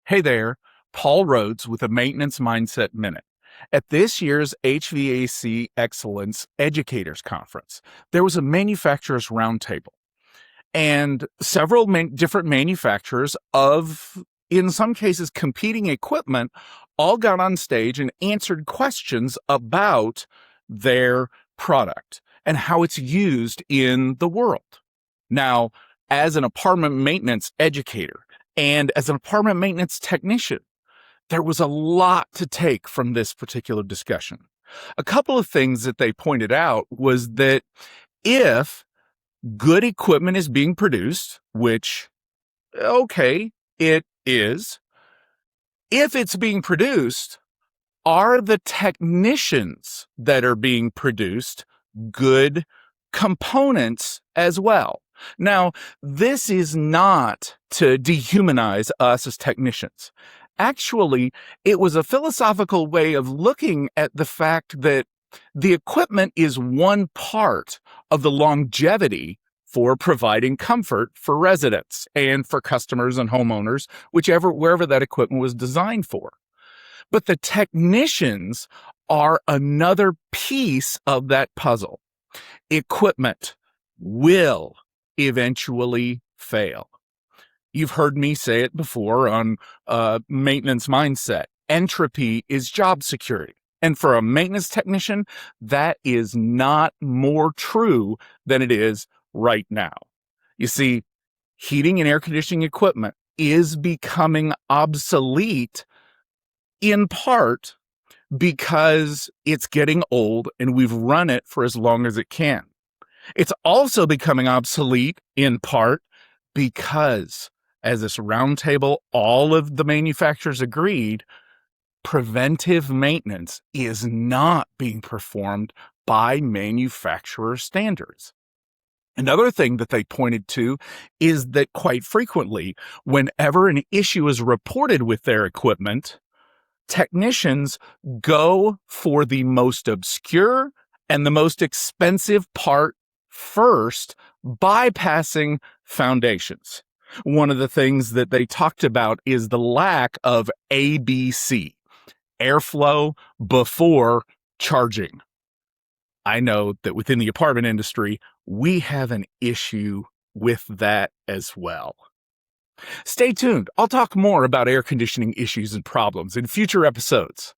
Hey there, Paul Rhodes with a Maintenance Mindset Minute. At this year's HVAC Excellence Educators Conference, there was a manufacturers roundtable, and several different manufacturers of, in some cases, competing equipment all got on stage and answered questions about their product and how it's used in the world. Now, as an apartment maintenance educator and as an apartment maintenance technician, there was a lot to take from this particular discussion. A couple of things that they pointed out was that if good equipment is being produced, which, okay, it is, if it's being produced, are the technicians that are being produced good components as well? Now, this is not to dehumanize us as technicians. Actually, it was a philosophical way of looking at the fact that the equipment is one part of the longevity for providing comfort for residents and for customers and homeowners, wherever that equipment was designed for. But the technicians are another piece of that puzzle. Equipment will eventually fail. You've heard me say it before on Maintenance Mindset. Entropy is job security. And for a maintenance technician, that is not more true than it is right now. You see, heating and air conditioning equipment is becoming obsolete in part because it's getting old and we've run it for as long as it can. It's also becoming obsolete in part because, as this roundtable, all of the manufacturers agreed, preventive maintenance is not being performed by manufacturer standards. Another thing that they pointed to is that quite frequently, whenever an issue is reported with their equipment, technicians go for the most obscure and the most expensive part first, bypassing foundations. One of the things that they talked about is the lack of ABC, airflow before charging. I know that within the apartment industry, we have an issue with that as well. Stay tuned. I'll talk more about air conditioning issues and problems in future episodes.